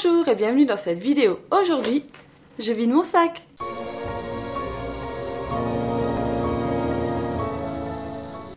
Bonjour et bienvenue dans cette vidéo. Aujourd'hui, je vide mon sac.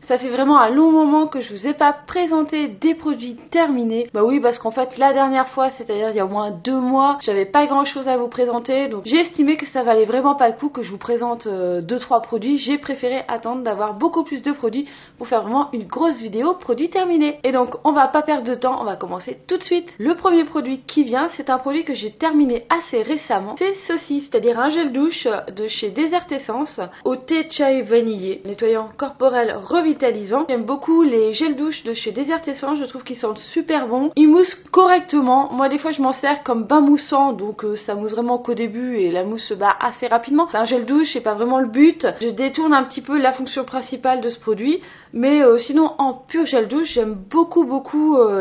Ça fait vraiment un long moment que je vous ai pas présenté des produits terminés. Bah oui, parce qu'en fait la dernière fois, c'est-à-dire il y a au moins 2 mois, j'avais pas grand chose à vous présenter. Donc j'ai estimé que ça valait vraiment pas le coup que je vous présente 2-3 produits. J'ai préféré attendre d'avoir beaucoup plus de produits pour faire vraiment une grosse vidéo produits terminés. Et donc on va pas perdre de temps, on va commencer tout de suite. Le premier produit qui vient, c'est un produit que j'ai terminé assez récemment. C'est ceci, c'est-à-dire un gel douche de chez Desert Essence au thé chai vanillé, nettoyant corporel revitalisant. J'aime beaucoup les gels douche de chez Desert Essence, je trouve qu'ils sentent super bons. Ils moussent correctement. Moi des fois je m'en sers comme bain moussant, donc ça mousse vraiment qu'au début et la mousse se bat assez rapidement. C'est un gel douche, c'est pas vraiment le but. Je détourne un petit peu la fonction principale de ce produit, mais sinon en pur gel douche, j'aime beaucoup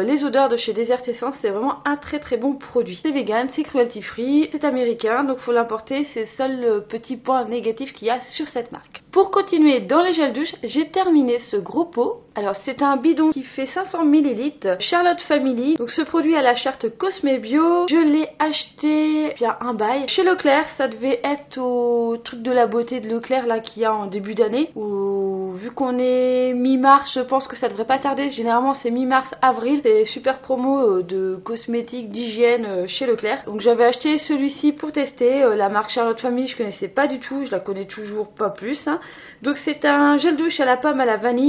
les odeurs de chez Desert Essence. C'est vraiment un très bon produit. C'est vegan, c'est cruelty free, c'est américain, donc faut l'importer. C'est le seul petit point négatif qu'il y a sur cette marque. Pour continuer dans les gels douche, j'ai terminé ce gros pot. Alors c'est un bidon qui fait 500 ml, Charlotte Family. Donc ce produit a la charte Cosme Bio. Je l'ai acheté il y a un bail chez Leclerc. Ça devait être au truc de la beauté de Leclerc là qu'il y a en début d'année. Ou vu qu'on est mi-mars, je pense que ça devrait pas tarder. Généralement c'est mi-mars, avril. C'est super promo de cosmétiques, d'hygiène chez Leclerc. Donc j'avais acheté celui-ci pour tester. La marque Charlotte Family je connaissais pas du tout. Je la connais toujours pas plus. Donc c'est un gel douche à la pomme à la vanille.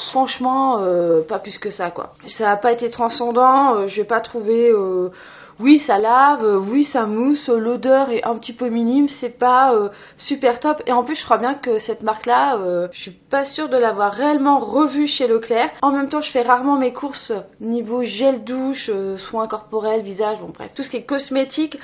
Franchement, pas plus que ça quoi. Ça n'a pas été transcendant, je vais pas trouver... Oui ça lave, oui ça mousse, l'odeur est un petit peu minime, c'est pas super top. Et en plus je crois bien que cette marque là, je suis pas sûre de l'avoir réellement revue chez Leclerc. En même temps je fais rarement mes courses niveau gel douche, soins corporels, visage, bon bref, tout ce qui est cosmétique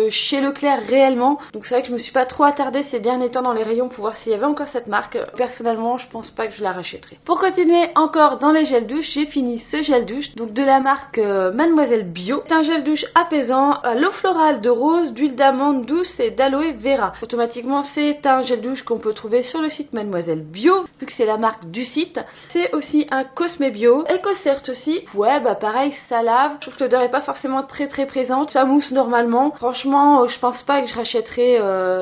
chez Leclerc réellement. Donc c'est vrai que je me suis pas trop attardée ces derniers temps dans les rayons pour voir s'il y avait encore cette marque. Personnellement je pense pas que je la rachèterai. Pour continuer encore dans les gels douche, j'ai fini ce gel douche, donc de la marque Mademoiselle Bio. C'est un gel douche apaisant à l'eau florale de rose, d'huile d'amande douce et d'aloe vera. Automatiquement c'est un gel douche qu'on peut trouver sur le site Mademoiselle Bio, vu que c'est la marque du site. C'est aussi un Cosme Bio. EcoCert aussi, ouais bah pareil ça lave. Je trouve que l'odeur est pas forcément très présente, ça mousse normalement. Franchement je pense pas que je rachèterai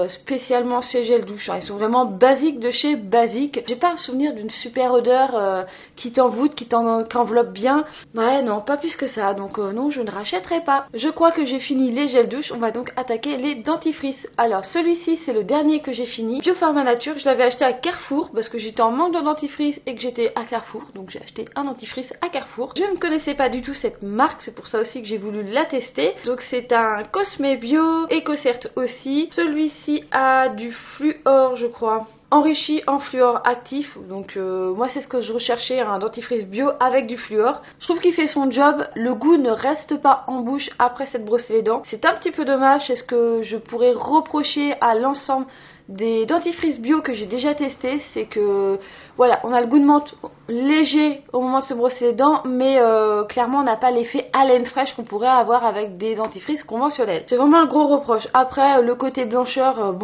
spécialement ces gels douche, hein. Ils sont vraiment basiques de chez basique. J'ai pas un souvenir d'une super odeur qui t'envoûte, qui t'enveloppe bien. Ouais non, pas plus que ça, donc non je ne rachèterai pas. Je crois que j'ai fini les gels douche, on va donc attaquer les dentifrices. Alors celui-ci c'est le dernier que j'ai fini, Biopharma Nature. Je l'avais acheté à Carrefour parce que j'étais en manque de dentifrice et que j'étais à Carrefour, donc j'ai acheté un dentifrice à Carrefour. Je ne connaissais pas du tout cette marque, c'est pour ça aussi que j'ai voulu la tester. Donc c'est un Cosme Bio, EcoCert aussi. Celui-ci a du fluor je crois, enrichi en fluor actif, donc moi c'est ce que je recherchais, un dentifrice bio avec du fluor. Je trouve qu'il fait son job, le goût ne reste pas en bouche après s'être brossé les dents. C'est un petit peu dommage, c'est ce que je pourrais reprocher à l'ensemble des dentifrices bio que j'ai déjà testé, c'est que voilà, on a le goût de menthe léger au moment de se brosser les dents, mais clairement on n'a pas l'effet haleine fraîche qu'on pourrait avoir avec des dentifrices conventionnels. C'est vraiment un gros reproche. Après le côté blancheur,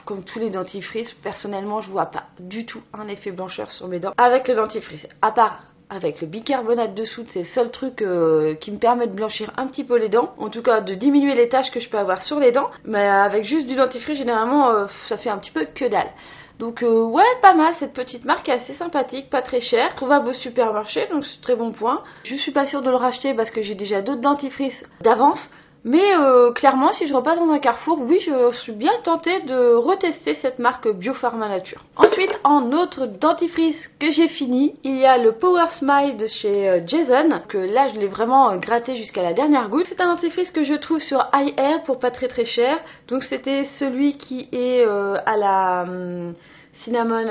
comme tous les dentifrices, personnellement je vois pas du tout un effet blancheur sur mes dents avec le dentifrice, à part avec le bicarbonate de soude. C'est le seul truc qui me permet de blanchir un petit peu les dents, en tout cas de diminuer les taches que je peux avoir sur les dents, mais avec juste du dentifrice généralement ça fait un petit peu que dalle. Donc ouais, pas mal, cette petite marque est assez sympathique, pas très chère, trouvable au supermarché, donc c'est très bon point. Je suis pas sûre de le racheter parce que j'ai déjà d'autres dentifrices d'avance. Mais clairement si je repasse dans un Carrefour, oui je suis bien tentée de retester cette marque Biopharma Nature. Ensuite en autre dentifrice que j'ai fini, il y a le Power Smile de chez Jason, que là je l'ai vraiment gratté jusqu'à la dernière goutte. C'est un dentifrice que je trouve sur iAir pour pas très cher, donc c'était celui qui est à la... cinnamon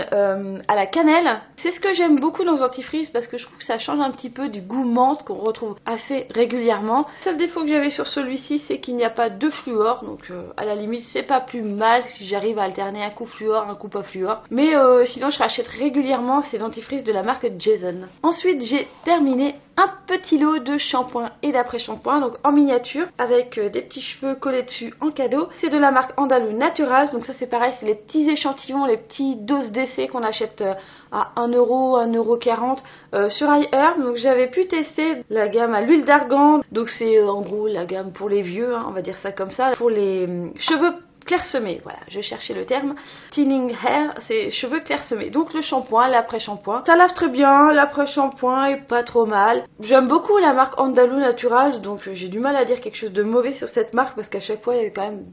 à la cannelle. C'est ce que j'aime beaucoup dans ce dentifrice parce que je trouve que ça change un petit peu du goût menthe qu'on retrouve assez régulièrement. Le seul défaut que j'avais sur celui-ci c'est qu'il n'y a pas de fluor, donc à la limite c'est pas plus mal si j'arrive à alterner un coup fluor, un coup pas fluor. Mais sinon je rachète régulièrement ces dentifrices de la marque Jason. Ensuite j'ai terminé un petit lot de shampoing et d'après-shampoing, donc en miniature, avec des petits cheveux collés dessus en cadeau. C'est de la marque Andalou Naturals, donc ça c'est pareil, c'est les petits échantillons, les petites doses d'essai qu'on achète à 1€, 1,40€ sur iHerb. Donc j'avais pu tester la gamme à l'huile d'argan, donc c'est en gros la gamme pour les vieux, hein, on va dire ça comme ça, pour les cheveux clairsemés, voilà, je cherchais le terme. Thinning hair, c'est cheveux clairsemés. Donc le shampoing, l'après-shampoing, ça lave très bien, l'après-shampoing est pas trop mal. J'aime beaucoup la marque Andalou Naturals, donc j'ai du mal à dire quelque chose de mauvais sur cette marque parce qu'à chaque fois il y a quand même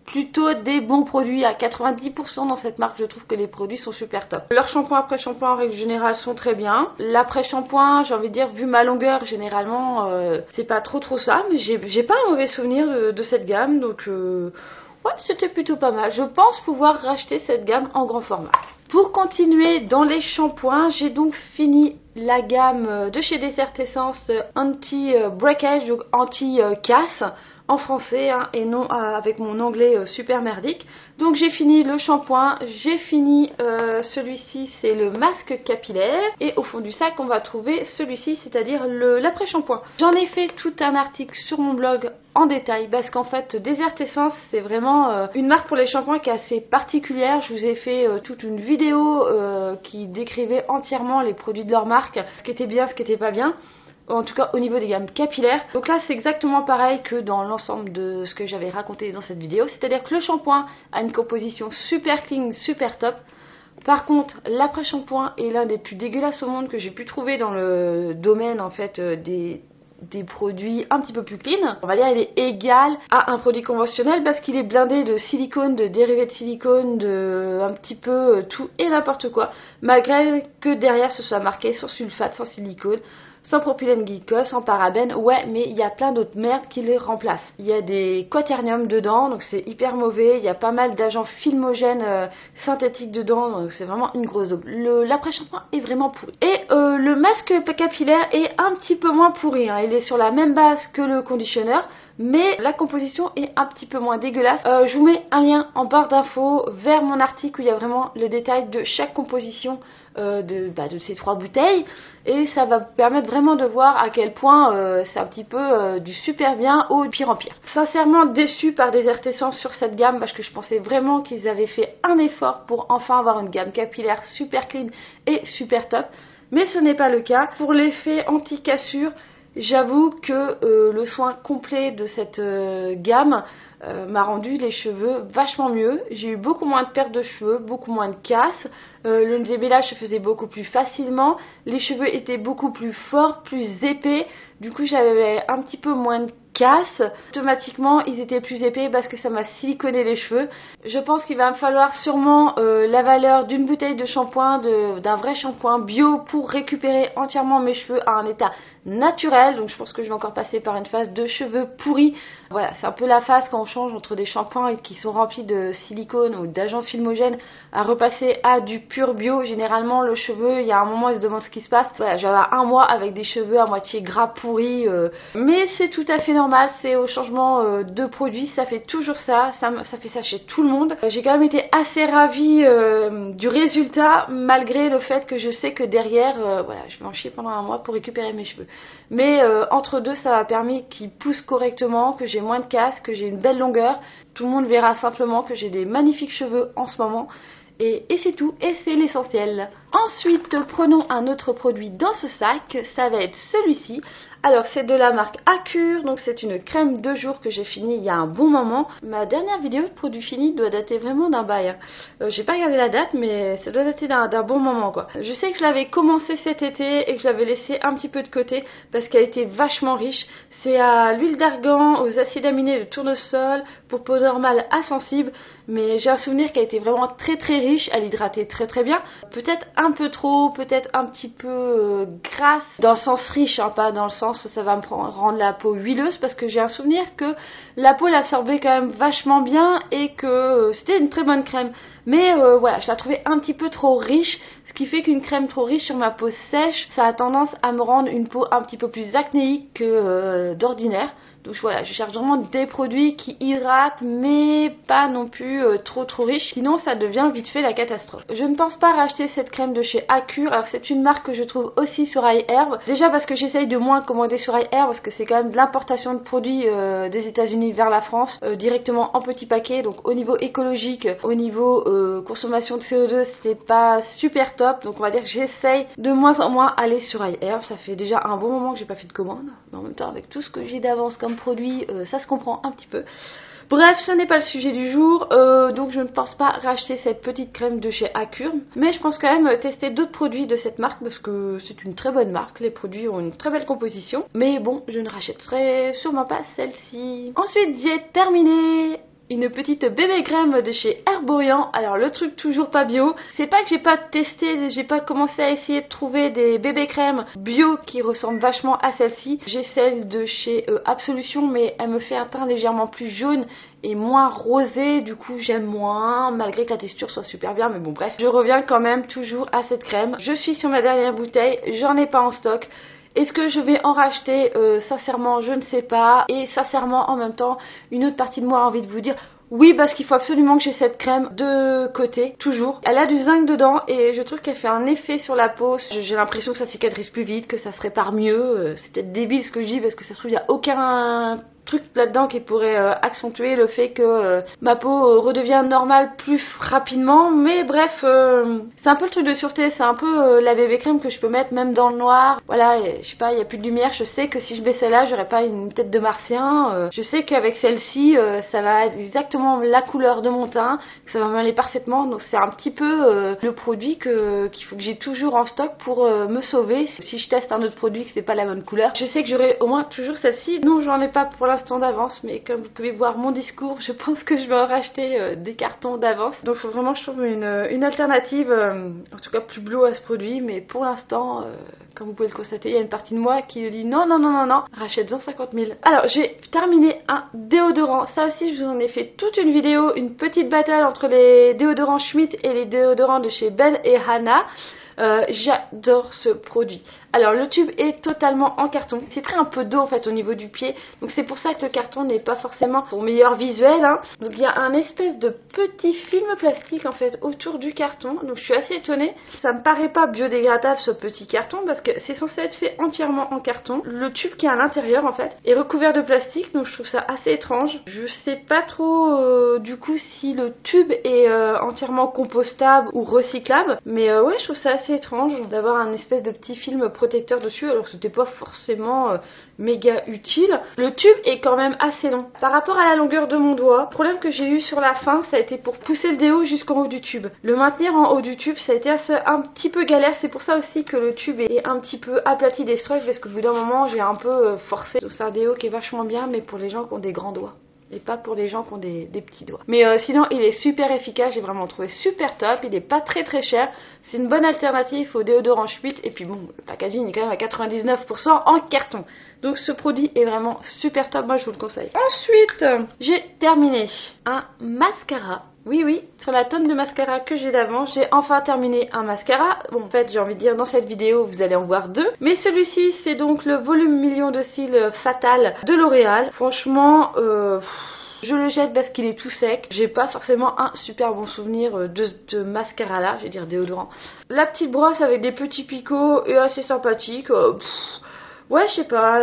plutôt des bons produits. À 90% dans cette marque, je trouve que les produits sont super top. Leurs shampoings après shampoing en règle générale sont très bien. L'après shampoing, j'ai envie de dire, vu ma longueur, généralement c'est pas trop ça, mais j'ai pas un mauvais souvenir de cette gamme, donc ouais, c'était plutôt pas mal. Je pense pouvoir racheter cette gamme en grand format. Pour continuer dans les shampoings, j'ai donc fini la gamme de chez Dessert Essence anti-breakage, donc anti-casse en français, hein, et non avec mon anglais super merdique. Donc j'ai fini le shampoing, j'ai fini celui-ci, c'est le masque capillaire, et au fond du sac on va trouver celui-ci, c'est-à-dire l'après-shampoing. J'en ai fait tout un article sur mon blog en détail parce qu'en fait Dessert Essence c'est vraiment une marque pour les shampoings qui est assez particulière. Je vous ai fait toute une vidéo qui décrivait entièrement les produits de leur marque, ce qui était bien, ce qui était pas bien, en tout cas au niveau des gammes capillaires. Donc là c'est exactement pareil que dans l'ensemble de ce que j'avais raconté dans cette vidéo, c'est-à-dire que le shampoing a une composition super clean, super top. Par contre, l'après-shampoing est l'un des plus dégueulasses au monde que j'ai pu trouver dans le domaine en fait des produits un petit peu plus clean. On va dire il est égal à un produit conventionnel parce qu'il est blindé de silicone, de dérivés de silicone, de un petit peu tout et n'importe quoi, malgré que derrière ce soit marqué sans sulfate, sans silicone, sans propylène glycol, sans parabène. Ouais, mais il y a plein d'autres merdes qui les remplacent. Il y a des quaternium dedans, donc c'est hyper mauvais. Il y a pas mal d'agents filmogènes synthétiques dedans, donc c'est vraiment une grosse daube. L'après-shampoing est vraiment pourri. Et le masque capillaire est un petit peu moins pourri, hein. Il est sur la même base que le conditionneur, mais la composition est un petit peu moins dégueulasse. Je vous mets un lien en barre d'infos vers mon article où il y a vraiment le détail de chaque composition de ces 3 bouteilles, et ça va vous permettre vraiment de voir à quel point c'est un petit peu du super bien au pire en pire. Sincèrement déçue par Dessert Essence sur cette gamme parce que je pensais vraiment qu'ils avaient fait un effort pour enfin avoir une gamme capillaire super clean et super top, mais ce n'est pas le cas. Pour l'effet anti-cassure, j'avoue que le soin complet de cette gamme m'a rendu les cheveux vachement mieux. J'ai eu beaucoup moins de pertes de cheveux, beaucoup moins de casse. Le débellage se faisait beaucoup plus facilement. Les cheveux étaient beaucoup plus forts, plus épais. Du coup, j'avais un petit peu moins de casse. Automatiquement, ils étaient plus épais parce que ça m'a siliconé les cheveux. Je pense qu'il va me falloir sûrement la valeur d'une bouteille de shampoing, d'un vrai shampoing bio pour récupérer entièrement mes cheveux à un état naturel. Donc je pense que je vais encore passer par une phase de cheveux pourris. Voilà, c'est un peu la phase quand on change entre des shampoings qui sont remplis de silicone ou d'agents filmogènes à repasser à du pur bio. Généralement le cheveu, il y a un moment il se demande ce qui se passe. Voilà, j'avais un mois avec des cheveux à moitié gras pourris, mais c'est tout à fait normal, c'est au changement de produit, ça fait toujours ça fait ça chez tout le monde. J'ai quand même été assez ravie du résultat, malgré le fait que je sais que derrière, voilà, je vais en chier pendant un mois pour récupérer mes cheveux. Mais entre deux, ça m'a permis qu'ils poussent correctement, que j'ai moins de casse, que j'ai une belle longueur. Tout le monde verra simplement que j'ai des magnifiques cheveux en ce moment. Et c'est tout, et c'est l'essentiel. Ensuite, prenons un autre produit dans ce sac, ça va être celui-ci. Alors c'est de la marque Accure, donc c'est une crème de jour que j'ai fini il y a un bon moment. Ma dernière vidéo de produit fini doit dater vraiment d'un bail, hein. J'ai pas regardé la date, mais ça doit dater d'un bon moment quoi. Je sais que je l'avais commencé cet été et que je l'avais laissé un petit peu de côté parce qu'elle était vachement riche. C'est à l'huile d'argan, aux acides aminés de tournesol, pour peau normale à sensible, mais j'ai un souvenir qu'elle était vraiment très très riche, elle hydratait très très bien. Peut-être un peu trop, peut-être un petit peu grasse, dans le sens riche, hein, pas dans le sens ça va me rendre la peau huileuse, parce que j'ai un souvenir que la peau l'absorbait quand même vachement bien et que c'était une très bonne crème. Mais voilà, je la trouvais un petit peu trop riche, ce qui fait qu'une crème trop riche sur ma peau sèche, ça a tendance à me rendre une peau un petit peu plus acnéique que d'ordinaire. Donc voilà, je cherche vraiment des produits qui hydratent mais pas non plus trop riches, sinon ça devient vite fait la catastrophe. Je ne pense pas racheter cette crème de chez Acure. Alors c'est une marque que je trouve aussi sur iHerb, déjà parce que j'essaye de moins commander sur iHerb parce que c'est quand même de l'importation de produits des États-Unis vers la France directement en petits paquets, donc au niveau écologique, au niveau consommation de CO2 c'est pas super top, donc on va dire que j'essaye de moins en moins aller sur iHerb. Ça fait déjà un bon moment que j'ai pas fait de commande, mais en même temps avec tout ce que j'ai d'avance comme produit ça se comprend un petit peu. Bref, ce n'est pas le sujet du jour, donc je ne pense pas racheter cette petite crème de chez Acure, mais je pense quand même tester d'autres produits de cette marque parce que c'est une très bonne marque, les produits ont une très belle composition, mais bon, je ne rachèterai sûrement pas celle-ci. Ensuite, j'ai terminé une petite bébé crème de chez Herborian. Alors le truc toujours pas bio, c'est pas que j'ai pas testé, j'ai pas commencé à essayer de trouver des bébé crèmes bio qui ressemblent vachement à celle-ci. J'ai celle de chez Absolution, mais elle me fait un teint légèrement plus jaune et moins rosé, du coup j'aime moins, malgré que la texture soit super bien, mais bon bref. Je reviens quand même toujours à cette crème. Je suis sur ma dernière bouteille, j'en ai pas en stock. Est-ce que je vais en racheter? Sincèrement, je ne sais pas. Et sincèrement, en même temps, une autre partie de moi a envie de vous dire oui, parce qu'il faut absolument que j'ai cette crème de côté, toujours. Elle a du zinc dedans et je trouve qu'elle fait un effet sur la peau. J'ai l'impression que ça cicatrise plus vite, que ça se répare mieux. C'est peut-être débile ce que je dis parce que ça se trouve, il n'y a aucun truc là-dedans qui pourrait accentuer le fait que ma peau redevient normale plus rapidement, mais bref, c'est un peu le truc de sûreté, c'est un peu la bébé crème que je peux mettre même dans le noir. Voilà, je sais pas, il n'y a plus de lumière, je sais que si je baissais là, j'aurais pas une tête de martien. Je sais qu'avec celle-ci, ça va être exactement la couleur de mon teint, que ça va m'aller parfaitement, donc c'est un petit peu le produit qu'il faut que j'ai toujours en stock pour me sauver. Si je teste un autre produit que c'est pas la bonne couleur, je sais que j'aurai au moins toujours celle-ci. Non, j'en ai pas pour l'instant d'avance, mais comme vous pouvez voir mon discours, je pense que je vais en racheter des cartons d'avance. Donc faut vraiment que je trouve une alternative, en tout cas plus bleu à ce produit, mais pour l'instant, comme vous pouvez le constater, il y a une partie de moi qui dit non, rachète-en 50 000. Alors j'ai terminé un déodorant, ça aussi je vous en ai fait toute une vidéo, une petite bataille entre les déodorants Schmitt et les déodorants de chez Belle et Hannah. J'adore ce produit. Alors le tube est totalement en carton, c'est très un peu d'eau en fait au niveau du pied, donc c'est pour ça que le carton n'est pas forcément son meilleur visuel, hein. Donc il y a un espèce de petit film plastique en fait autour du carton, donc je suis assez étonnée. Ça me paraît pas biodégradable ce petit carton parce que c'est censé être fait entièrement en carton. Le tube qui est à l'intérieur en fait est recouvert de plastique, donc je trouve ça assez étrange. Je sais pas trop du coup si le tube est entièrement compostable ou recyclable, mais ouais, je trouve ça assez étrange d'avoir un espèce de petit film protecteur dessus alors que c'était pas forcément méga utile. Le tube est quand même assez long par rapport à la longueur de mon doigt. Le problème que j'ai eu sur la fin, ça a été pour pousser le déo jusqu'en haut du tube. Le maintenir en haut du tube, ça a été un petit peu galère. C'est pour ça aussi que le tube est un petit peu aplati des strokes parce qu'au bout d'un moment j'ai un peu forcé. Donc c'est un déo qui est vachement bien, mais pour les gens qui ont des grands doigts et pas pour les gens qui ont des petits doigts. Mais sinon il est super efficace, j'ai vraiment trouvé super top, il est pas très cher, c'est une bonne alternative au déodorant Schmitt, et puis bon, le packaging est quand même à 99% en carton. Donc ce produit est vraiment super top, moi je vous le conseille. Ensuite, j'ai terminé un mascara. Oui, sur la tonne de mascara que j'ai d'avant, j'ai enfin terminé un mascara. Bon, en fait, j'ai envie de dire, dans cette vidéo, vous allez en voir deux. Mais celui-ci, c'est donc le volume million de cils Fatal de L'Oréal. Franchement, je le jette parce qu'il est tout sec. J'ai pas forcément un super bon souvenir de ce mascara là, je vais dire déodorant. La petite brosse avec des petits picots est assez sympathique. Ouais, je sais pas,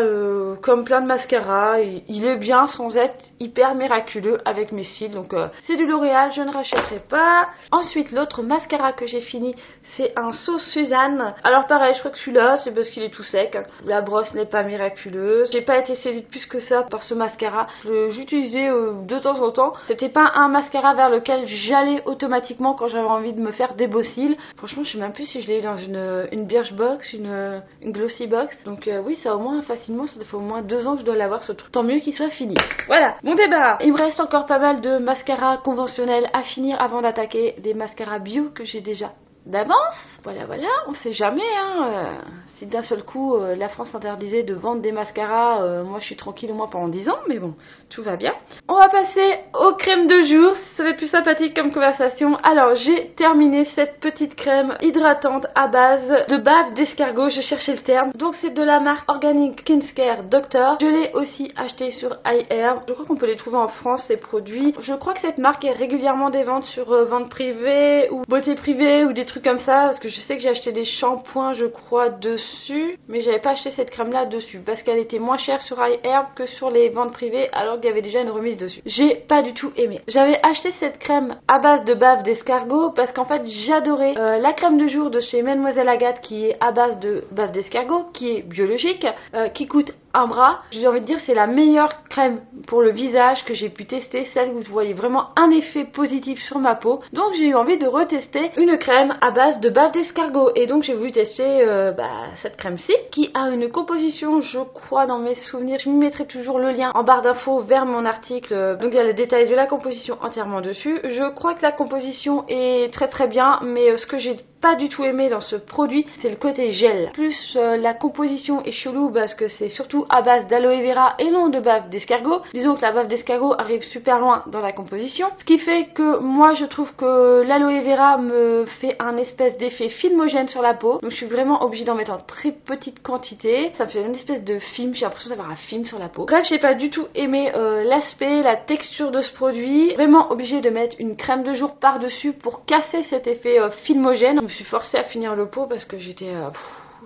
comme plein de mascaras, il est bien sans être hyper miraculeux avec mes cils. Donc c'est du L'Oréal, je ne rachèterai pas. Ensuite, l'autre mascara que j'ai fini, c'est un Sauce Suzanne. Alors pareil, je crois que celui-là, c'est parce qu'il est tout sec. La brosse n'est pas miraculeuse. J'ai pas été séduite plus que ça par ce mascara. J'utilisais de temps en temps. C'était pas un mascara vers lequel j'allais automatiquement quand j'avais envie de me faire des beaux cils. Franchement, je sais même plus si je l'ai eu dans une Birchbox, une Glossy Box. Donc oui, ça au moins facilement, ça fait au moins 2 ans que je dois l'avoir ce truc. Tant mieux qu'il soit fini. Voilà, bon débat. Il me reste encore pas mal de mascaras conventionnels à finir avant d'attaquer des mascaras bio que j'ai déjà d'avance. Voilà, on sait jamais, hein. Si d'un seul coup la France interdisait de vendre des mascaras, moi je suis tranquille au moins pendant 10 ans, mais bon, tout va bien. On va passer aux crèmes de jour, ça va être plus sympathique comme conversation. Alors j'ai terminé cette petite crème hydratante à base de bave d'escargot, je cherchais le terme. Donc c'est de la marque Organic Skincare Doctor. Je l'ai aussi acheté sur iHerb. Je crois qu'on peut les trouver en France ces produits. Je crois que cette marque est régulièrement des ventes sur vente privée ou beauté privée ou des trucs comme ça, parce que je sais que j'ai acheté des shampoings je crois dessus, mais j'avais pas acheté cette crème là dessus parce qu'elle était moins chère sur iHerb que sur les ventes privées alors qu'il y avait déjà une remise dessus. J'ai pas du tout aimé. J'avais acheté cette crème à base de bave d'escargot parce qu'en fait j'adorais la crème de jour de chez Mademoiselle Agathe qui est à base de bave d'escargot, qui est biologique, qui coûte un bras. J'ai envie de dire c'est la meilleure crème pour le visage que j'ai pu tester, celle où vous voyez vraiment un effet positif sur ma peau. Donc j'ai eu envie de retester une crème à base de bave d'escargot et donc j'ai voulu tester cette crème-ci qui a une composition, je crois dans mes souvenirs, je mettrai toujours le lien en barre d'infos vers mon article, donc il y a le détail de la composition entièrement dessus. Je crois que la composition est très très bien, mais ce que j'ai pas du tout aimé dans ce produit, c'est le côté gel. Plus la composition est chelou parce que c'est surtout à base d'aloe vera et non de bave d'escargot. Disons que la bave d'escargot arrive super loin dans la composition, ce qui fait que moi je trouve que l'aloe vera me fait un espèce d'effet filmogène sur la peau, donc je suis vraiment obligée d'en mettre en très petite quantité. Ça me fait une espèce de film, j'ai l'impression d'avoir un film sur la peau. Bref, j'ai pas du tout aimé l'aspect, la texture de ce produit. Vraiment obligée de mettre une crème de jour par dessus pour casser cet effet filmogène. Je me suis forcée à finir le pot parce que j'étais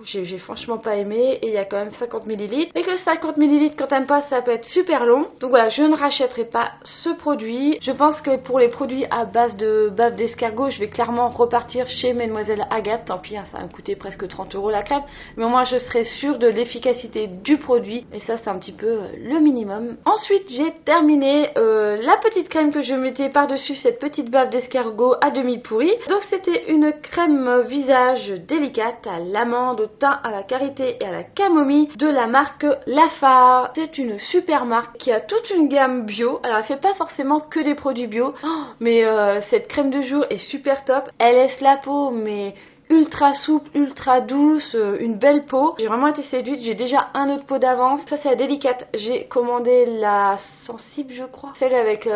j'ai franchement pas aimé, et il y a quand même 50 ml et que 50 ml quand t'aimes pas ça peut être super long. Donc voilà, je ne rachèterai pas ce produit. Je pense que pour les produits à base de bave d'escargot, je vais clairement repartir chez Mademoiselle Agathe. Tant pis, hein, ça va me coûter presque 30 € la crème, mais au moins je serai sûre de l'efficacité du produit, et ça c'est un petit peu le minimum. Ensuite j'ai terminé la petite crème que je mettais par dessus cette petite bave d'escargot à demi pourrie. Donc c'était une crème visage délicate à l'amande, au thym, à la karité et à la camomille de la marque Lafar. C'est une super marque qui a toute une gamme bio. Alors elle fait pas forcément que des produits bio, mais cette crème de jour est super top. Elle laisse la peau mais ultra souple, ultra douce, une belle peau. J'ai vraiment été séduite, j'ai déjà un autre pot d'avance. Ça c'est la délicate, j'ai commandé la sensible je crois, celle avec qui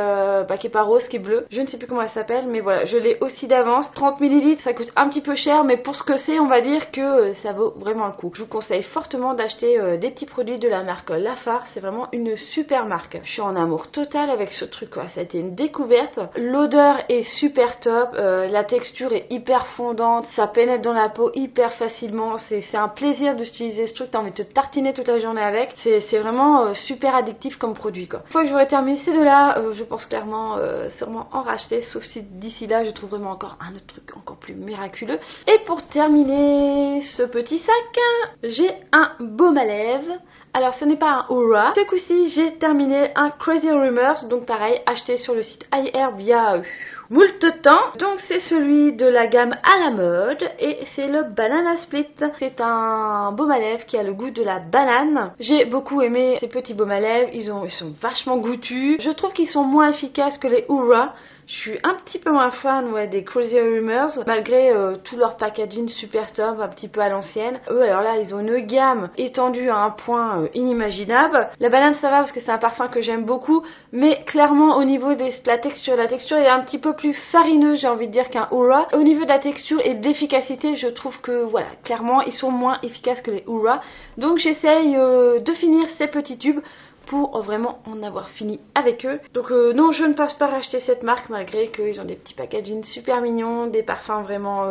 est pas rose, qui est bleue, je ne sais plus comment elle s'appelle, mais voilà, je l'ai aussi d'avance. 30 ml, ça coûte un petit peu cher, mais pour ce que c'est, on va dire que ça vaut vraiment le coup. Je vous conseille fortement d'acheter des petits produits de la marque Lafar, c'est vraiment une super marque. Je suis en amour total avec ce truc quoi, ça a été une découverte. L'odeur est super top, la texture est hyper fondante, ça pénètre dans la peau hyper facilement, c'est un plaisir d'utiliser ce truc, t'as envie de te tartiner toute la journée avec, c'est vraiment super addictif comme produit quoi. Une fois que j'aurai terminé ces deux là, je pense clairement sûrement en racheter, sauf si d'ici là je trouve vraiment encore un autre truc encore plus miraculeux. Et pour terminer ce petit sac, j'ai un baume à lèvres. Alors ce n'est pas un Aura, ce coup-ci j'ai terminé un Crazy Rumors, donc pareil, acheté sur le site iHerb il y a moult temps. Donc c'est celui de la gamme à la mode et c'est le Banana Split. C'est un baume à lèvres qui a le goût de la banane. J'ai beaucoup aimé ces petits baumes à lèvres, ils sont vachement goûtus. Je trouve qu'ils sont moins efficaces que les Aura. Je suis un petit peu moins fan des Crazy Rumors, malgré tout leur packaging super top, un petit peu à l'ancienne. Eux alors là ils ont une gamme étendue à un point inimaginable. La banane ça va parce que c'est un parfum que j'aime beaucoup, mais clairement au niveau de la texture est un petit peu plus farineuse j'ai envie de dire qu'un Aura. Au niveau de la texture et de l'efficacité je trouve que voilà, clairement ils sont moins efficaces que les Aura. Donc j'essaye de finir ces petits tubes pour vraiment en avoir fini avec eux. Donc non, je ne pense pas racheter cette marque malgré qu'ils ont des petits packaging super mignons, des parfums vraiment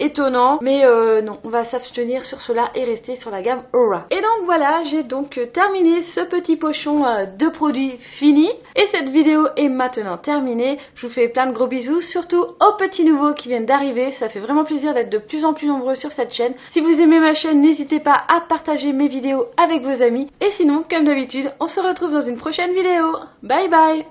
étonnants, mais non, on va s'abstenir sur cela et rester sur la gamme Aura. Et donc voilà, j'ai donc terminé ce petit pochon de produits finis, et cette vidéo est maintenant terminée. Je vous fais plein de gros bisous, surtout aux petits nouveaux qui viennent d'arriver, ça fait vraiment plaisir d'être de plus en plus nombreux sur cette chaîne. Si vous aimez ma chaîne, n'hésitez pas à partager mes vidéos avec vos amis, et sinon, comme d'habitude, on se retrouve dans une prochaine vidéo. Bye bye.